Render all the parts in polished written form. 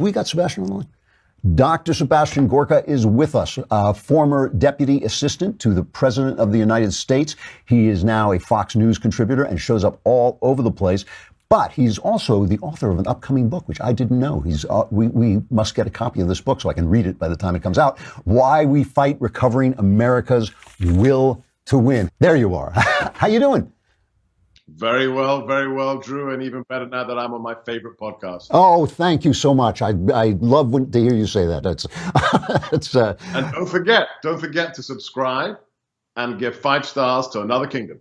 We got Sebastian on the line. Dr. Sebastian Gorka is with us, former deputy assistant to the President of the United States. He is now a Fox News contributor and shows up all over the place. But he's also the author of an upcoming book, which I didn't know. We must get a copy of this book so I can read it by the time it comes out. Why We Fight: Recovering America's Will to Win. There you are. How you doing? Very well, Drew, and even better now that I'm on my favorite podcast. Oh, thank you so much. I love to hear you say that. And don't forget to subscribe and give 5 stars to Another Kingdom.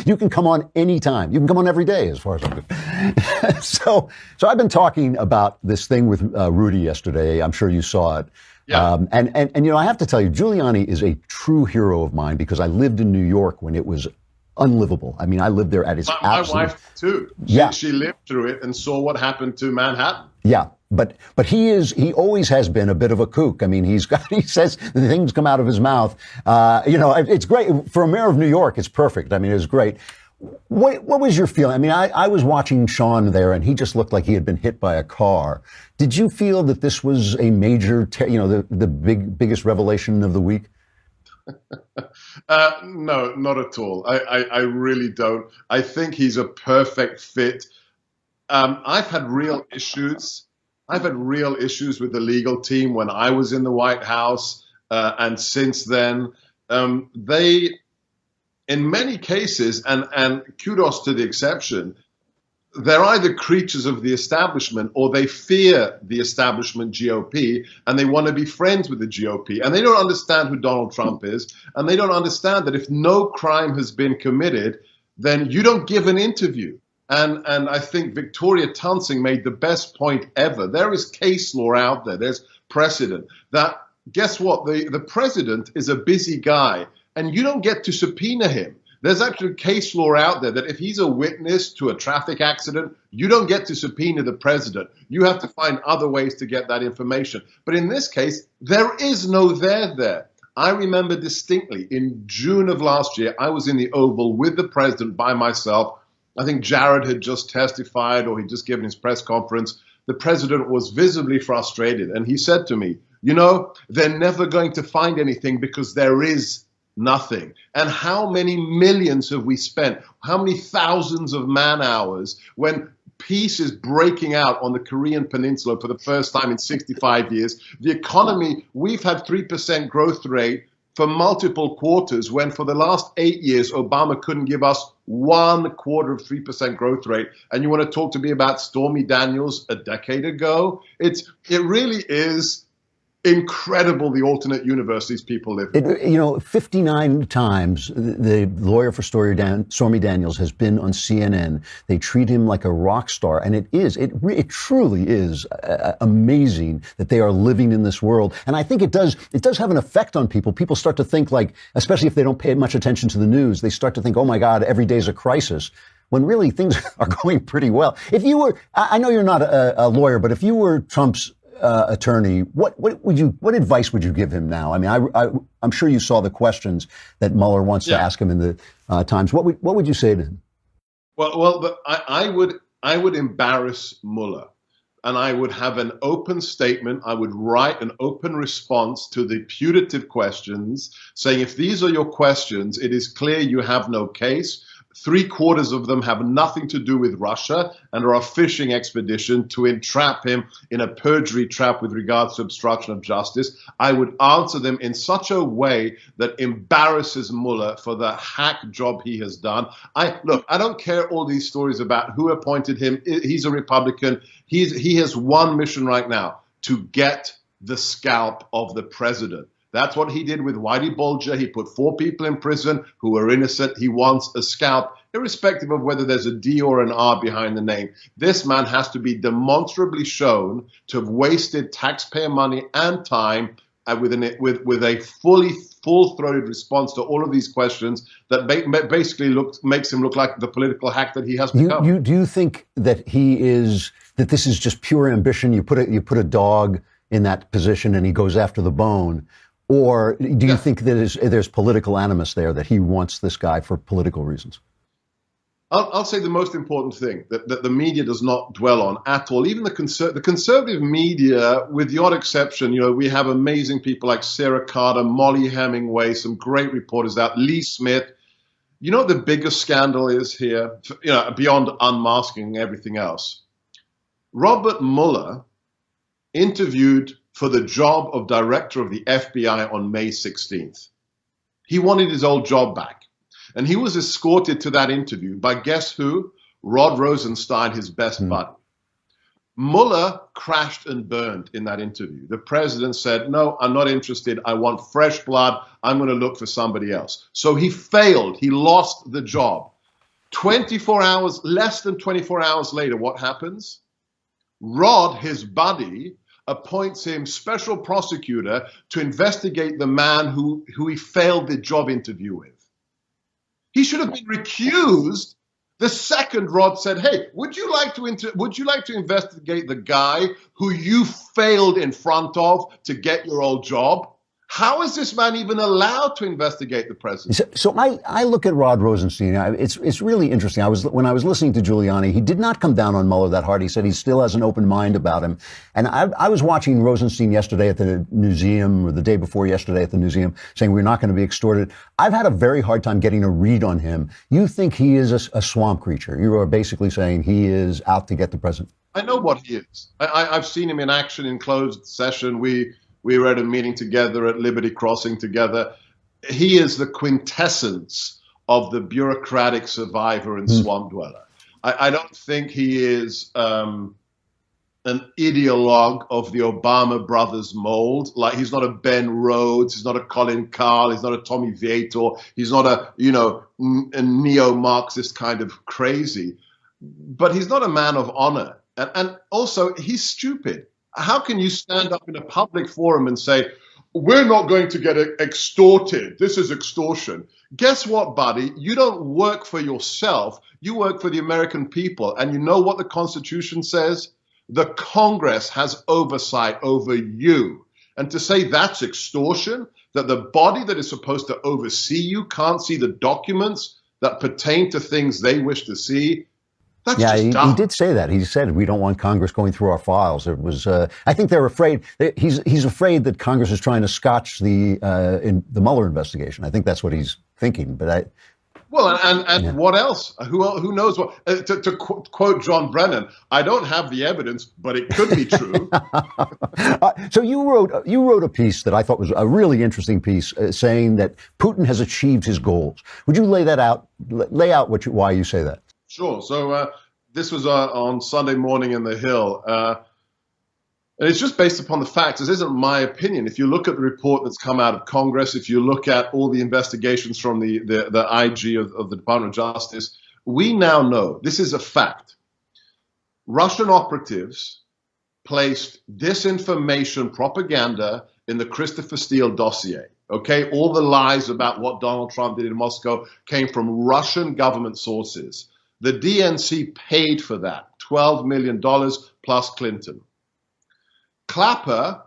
You can come on anytime. You can come on every day, as far as I'm concerned. So I've been talking about this thing with Rudy yesterday. I'm sure you saw it. Yeah. And you know, I have to tell you, Giuliani is a true hero of mine because I lived in New York when it was unlivable. I mean, I lived there at its absolute... My wife too. She lived through it and saw what happened to Manhattan. Yeah, but he always has been a bit of a kook. I mean, he says the things come out of his mouth. You know, it's great for a mayor of New York. It's perfect. I mean, it was great. What was your feeling? I mean, I was watching Sean there, and he just looked like he had been hit by a car. Did you feel that this was a major, the biggest revelation of the week? No, not at all. I really don't. I think he's a perfect fit. I've had real issues. I've had real issues with the legal team when I was in the White House, and since then, they, in many cases, and kudos to the exception, they're either creatures of the establishment or they fear the establishment GOP and they want to be friends with the GOP. And they don't understand who Donald Trump is. And they don't understand that if no crime has been committed, then you don't give an interview. And I think Victoria Tunsing made the best point ever. There is case law out there. There's precedent that, guess what? The president is a busy guy and you don't get to subpoena him. There's actually case law out there that if he's a witness to a traffic accident, you don't get to subpoena the president. You have to find other ways to get that information. But in this case, there is no there. I remember distinctly in June of last year, I was in the Oval with the president by myself. I think Jared had just testified or he'd just given his press conference. The president was visibly frustrated. And he said to me, you know, they're never going to find anything because there is nothing. And how many millions have we spent? How many thousands of man hours when peace is breaking out on the Korean Peninsula for the first time in 65 years? The economy, we've had 3% growth rate for multiple quarters when for the last 8 years, Obama couldn't give us 1/4 of 3% growth rate. And you want to talk to me about Stormy Daniels a decade ago? It really is incredible, the alternate universe these people live in. 59 times the lawyer for Stormy Daniels has been on CNN. They treat him like a rock star. And it truly is amazing that they are living in this world. And I think it does have an effect on people. People start to think, like, especially if they don't pay much attention to the news, they start to think, oh my God, every day's a crisis. When really things are going pretty well. If you were, I know you're not a lawyer, but if you were Trump's attorney, what advice would you give him now? I mean, I'm sure you saw the questions that Mueller wants to ask him in the Times. What would you say to him? Well, I would embarrass Mueller, and I would have an open statement. I would write an open response to the putative questions, saying if these are your questions, it is clear you have no case. 3/4 of them have nothing to do with Russia and are a fishing expedition to entrap him in a perjury trap with regards to obstruction of justice. I would answer them in such a way that embarrasses Mueller for the hack job he has done. I don't care all these stories about who appointed him. He's a Republican. He has one mission right now: to get the scalp of the president. That's what he did with Whitey Bulger. He put 4 people in prison who were innocent. He wants a scalp, irrespective of whether there's a D or an R behind the name. This man has to be demonstrably shown to have wasted taxpayer money and time with a full-throated response to all of these questions that basically makes him look like the political hack that he has become. Do you think that this is just pure ambition? You put a dog in that position and he goes after the bone? Or do you think that there's political animus there, that he wants this guy for political reasons? I'll say the most important thing that the media does not dwell on at all. Even the conservative media, with the odd exception, we have amazing people like Sarah Carter, Molly Hemingway, some great reporters out, Lee Smith. You know what the biggest scandal is here? Beyond unmasking everything else. Robert Mueller interviewed for the job of director of the FBI on May 16th. He wanted his old job back. And he was escorted to that interview by guess who? Rod Rosenstein, his best buddy. Mueller crashed and burned in that interview. The president said, no, I'm not interested. I want fresh blood. I'm going to look for somebody else. So he failed. He lost the job. 24 hours, less than 24 hours later, what happens? Rod, his buddy, appoints him special prosecutor to investigate the man who he failed the job interview with. He should have been recused the second Rod said, hey, would you like to investigate the guy who you failed in front of to get your old job? How is this man even allowed to investigate the president? So I look at Rod Rosenstein. It's really interesting. When I was listening to Giuliani, he did not come down on Mueller that hard. He said he still has an open mind about him. And I was watching Rosenstein yesterday at the museum, or the day before yesterday at the museum, saying we're not going to be extorted. I've had a very hard time getting a read on him. You think he is a swamp creature? You are basically saying he is out to get the president. I know what he is. I've seen him in action in closed session. We were at a meeting together at Liberty Crossing together. He is the quintessence of the bureaucratic survivor and swamp dweller. I don't think he is an ideologue of the Obama brothers mold. Like, he's not a Ben Rhodes, he's not a Colin Kahl, he's not a Tommy Vietor, he's not a neo-Marxist kind of crazy. But he's not a man of honor. And also, he's stupid. How can you stand up in a public forum and say, we're not going to get extorted? This is extortion. Guess what, buddy? You don't work for yourself. You work for the American people. And you know what the Constitution says? The Congress has oversight over you. And to say that's extortion, that the body that is supposed to oversee you can't see the documents that pertain to things they wish to see, that's just dumb. He did say that. He said we don't want Congress going through our files. It was. I think they're afraid. He's afraid that Congress is trying to scotch the Mueller investigation. I think that's what he's thinking. But what else? Who knows what? To quote John Brenan, I don't have the evidence, but it could be true. So you wrote a piece that I thought was a really interesting piece, saying that Putin has achieved his goals. Would you lay out why you say that? Sure. So this was on Sunday morning in the Hill. And it's just based upon the facts. This isn't my opinion. If you look at the report that's come out of Congress, if you look at all the investigations from the IG of the Department of Justice, we now know, this is a fact, Russian operatives placed disinformation propaganda in the Christopher Steele dossier. Okay, all the lies about what Donald Trump did in Moscow came from Russian government sources. The DNC paid for that, $12 million plus Clinton. Clapper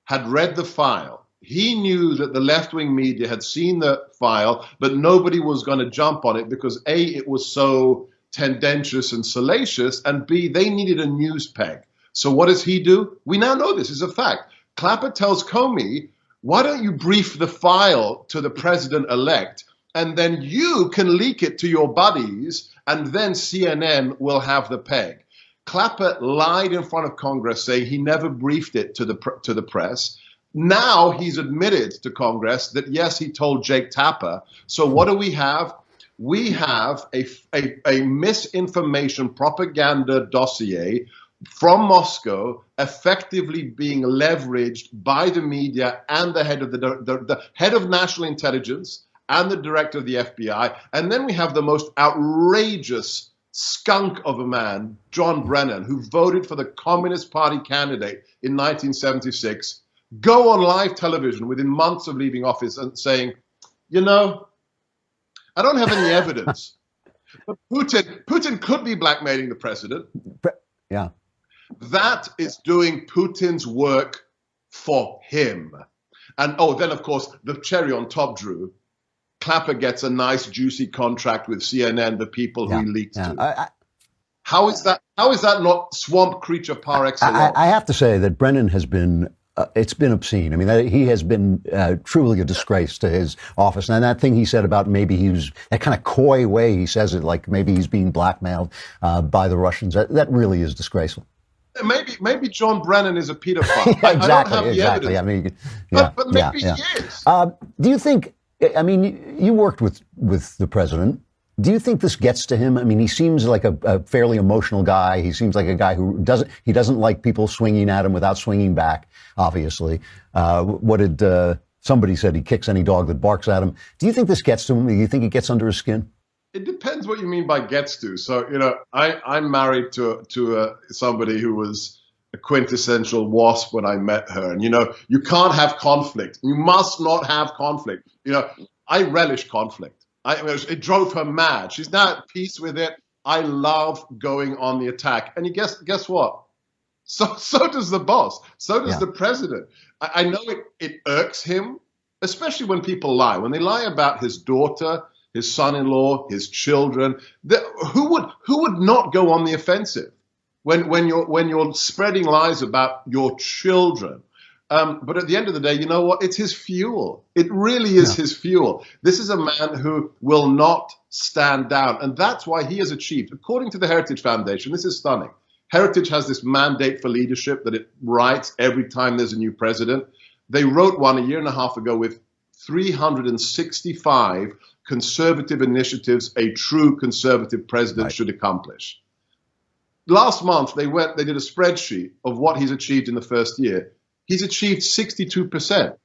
had read the file. He knew that the left-wing media had seen the file, but nobody was going to jump on it because A, it was so tendentious and salacious, and B, they needed a news peg. So what does he do? We now know this is a fact. Clapper tells Comey, why don't you brief the file to the president-elect, and then you can leak it to your buddies, and then CNN will have the peg. Clapper lied in front of Congress, saying he never briefed it to the press. Now he's admitted to Congress that, yes, he told Jake Tapper. So what do we have? We have a misinformation propaganda dossier from Moscow effectively being leveraged by the media and the head of the head of national intelligence and the director of the FBI. And then we have the most outrageous skunk of a man, John Brenan, who voted for the Communist Party candidate in 1976, go on live television within months of leaving office and saying, I don't have any evidence, but Putin could be blackmailing the president. Yeah. That is doing Putin's work for him. And then, of course, the cherry on top, Drew, Clapper gets a nice, juicy contract with CNN, the people who he leaks to. I, How is that not swamp creature par excellence? I have to say that Brenan has been, it's been obscene. I mean, he has been truly a disgrace to his office. And that thing he said about maybe he was, that kind of coy way he says it, like maybe he's being blackmailed by the Russians, that really is disgraceful. Maybe John Brennan is a pedophile. Exactly, I don't have the exactly. evidence. I mean, but maybe he is. Do you think, I mean, you worked with the president. Do you think this gets to him? I mean, he seems like a fairly emotional guy. He seems like a guy who doesn't like people swinging at him without swinging back, obviously. What did somebody said? He kicks any dog that barks at him. Do you think this gets to him? Do you think it gets under his skin? It depends what you mean by gets to. So, I'm married to somebody who was a quintessential WASP when I met her. And, you can't have conflict. You must not have conflict. I relish conflict. It drove her mad. She's now at peace with it. I love going on the attack. And guess what? So does the boss. So does the president. I know it irks him, especially when people lie. When they lie about his daughter, his son-in-law, his children, who would not go on the offensive when you're spreading lies about your children? But at the end of the day, you know what? It's his fuel. It really is his fuel. This is a man who will not stand down. And that's why he has achieved, according to the Heritage Foundation, this is stunning. Heritage has this mandate for leadership that it writes every time there's a new president. They wrote one a year and a half ago with 365 conservative initiatives a true conservative president should accomplish. Last month, they did a spreadsheet of what he's achieved in the first year. He's achieved 62%.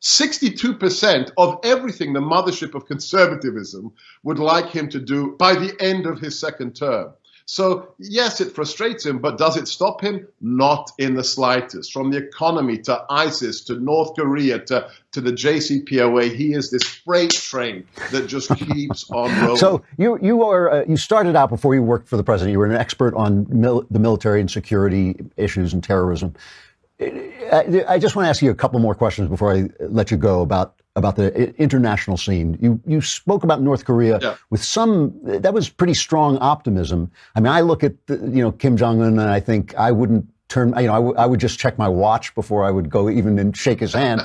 62% of everything the mothership of conservatism would like him to do by the end of his second term. So, yes, it frustrates him, but does it stop him? Not in the slightest. From the economy to ISIS to North Korea to the JCPOA, he is this freight train that just keeps on rolling. So you started out before you worked for the president. You were an expert on the military and security issues and terrorism. I just want to ask you a couple more questions before I let you go about the international scene. You spoke about North Korea with that was pretty strong optimism. I mean, I look at Kim Jong-un and I think I wouldn't turn, I would just check my watch before I would go even and shake his hand.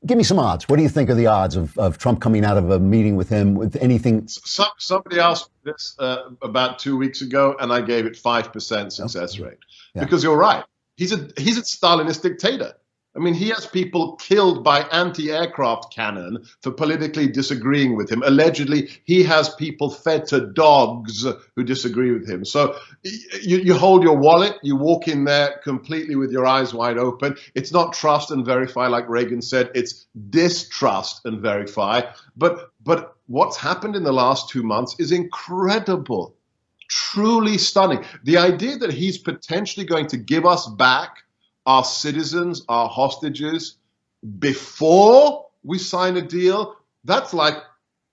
Give me some odds. What do you think are the odds of Trump coming out of a meeting with him with anything? Somebody asked me this about 2 weeks ago, and I gave it 5% success rate. Because you're right. He's a Stalinist dictator. I mean, he has people killed by anti-aircraft cannon for politically disagreeing with him. Allegedly, he has people fed to dogs who disagree with him. So you hold your wallet, you walk in there completely with your eyes wide open. It's not trust and verify like Reagan said. It's distrust and verify. But what's happened in the last 2 months is incredible, truly stunning. The idea that he's potentially going to give us back our citizens, our hostages, before we sign a deal, that's like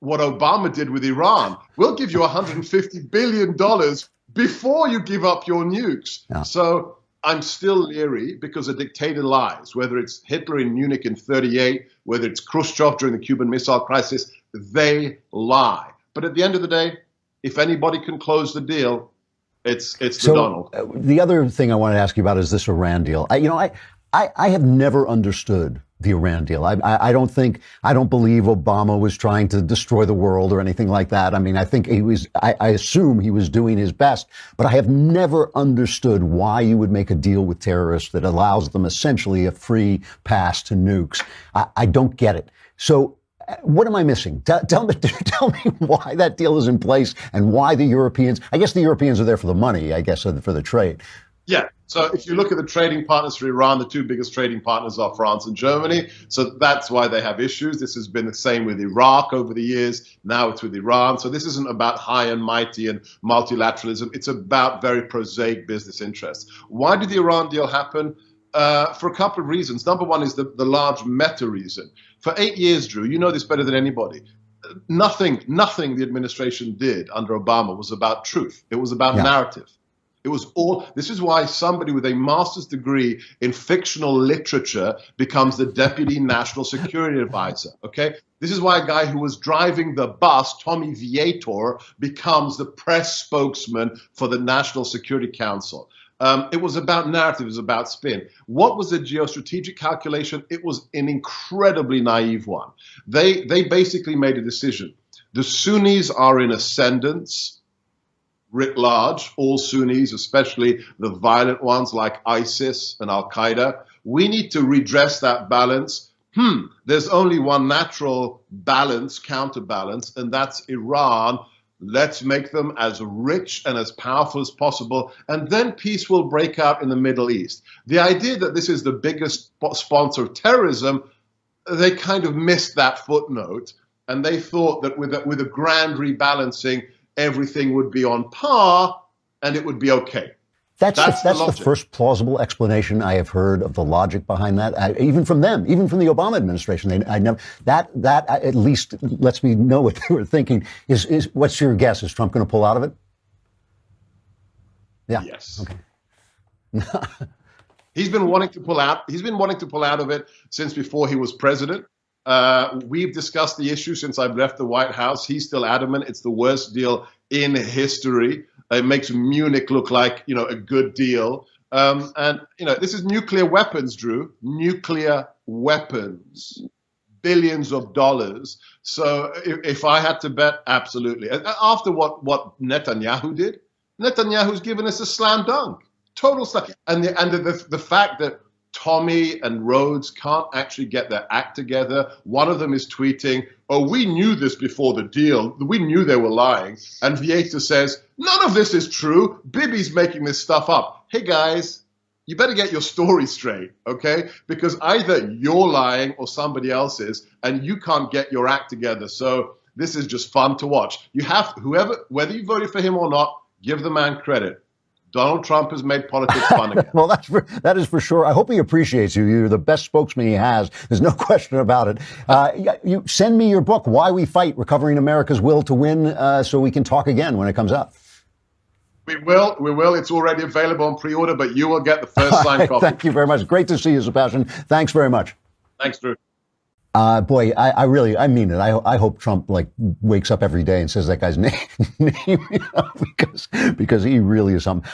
what Obama did with Iran. We'll give you $150 billion before you give up your nukes. So I'm still leery because a dictator lies, whether it's Hitler in Munich in 1938, whether it's Khrushchev during the Cuban Missile Crisis, they lie. But at the end of the day, if anybody can close the deal, it's the Donald. The other thing I wanted to ask you about is this Iran deal. I have never understood the Iran deal. I don't believe Obama was trying to destroy the world or anything like that. I mean, I think I assume he was doing his best, but I have never understood why you would make a deal with terrorists that allows them essentially a free pass to nukes. I don't get it. So what am I missing? Tell me why that deal is in place and why the Europeans, I guess the Europeans are there for the money, I guess, for the trade. Yeah. So if you look at the trading partners for Iran, the two biggest trading partners are France and Germany. So that's why they have issues. This has been the same with Iraq over the years. Now it's with Iran. So this isn't about high and mighty and multilateralism. It's about very prosaic business interests. Why did the Iran deal happen? For a couple of reasons. Number one is the large meta reason. For 8 years, Drew, you know this better than anybody. Nothing the administration did under Obama was about truth. It was about narrative. It was all. This is why somebody with a master's degree in fictional literature becomes the deputy national security advisor. Okay, this is why a guy who was driving the bus, Tommy Viator, becomes the press spokesman for the National Security Council. It was about narrative, it was about spin. What was the geostrategic calculation? It was an incredibly naive one. They basically made a decision. The Sunnis are in ascendance writ large, all Sunnis, especially the violent ones like ISIS and Al-Qaeda. We need to redress that balance. There's only one natural balance, counterbalance, and that's Iran. Let's make them as rich and as powerful as possible, and then peace will break out in the Middle East. The idea that this is the biggest sponsor of terrorism, they kind of missed that footnote, and they thought that with a grand rebalancing, everything would be on par and it would be okay. That's the first plausible explanation I have heard of the logic behind that. Even from them, even from the Obama administration, that at least lets me know what they were thinking. Is what's your guess? Is Trump going to pull out of it? Yeah. Yes. Okay. He's been wanting to pull out. He's been wanting to pull out of it since before he was president. We've discussed the issue since I've left the White House. He's still adamant it's the worst deal in history. It makes Munich look like, a good deal. And this is nuclear weapons, Drew. Nuclear weapons. Billions of dollars. So if I had to bet, absolutely. After what Netanyahu did, Netanyahu's given us a slam dunk. Total slam. And the fact that Tommy and Rhodes can't actually get their act together. One of them is tweeting, "Oh, we knew this before the deal. We knew they were lying." And Vieta says, "None of this is true. Bibi's making this stuff up." Hey, guys, you better get your story straight, okay? Because either you're lying or somebody else is, and you can't get your act together. So this is just fun to watch. You have whether you voted for him or not, give the man credit. Donald Trump has made politics fun again. Well, that is for sure. I hope he appreciates you. You're the best spokesman he has. There's no question about it. You send me your book, Why We Fight, Recovering America's Will to Win, so we can talk again when it comes out. We will. It's already available on pre-order, but you will get the first signed copy. Thank you very much. Great to see you, Sebastian. Thanks very much. Thanks, Drew. Boy, I mean it. I hope Trump wakes up every day and says that guy's name, because he really is something.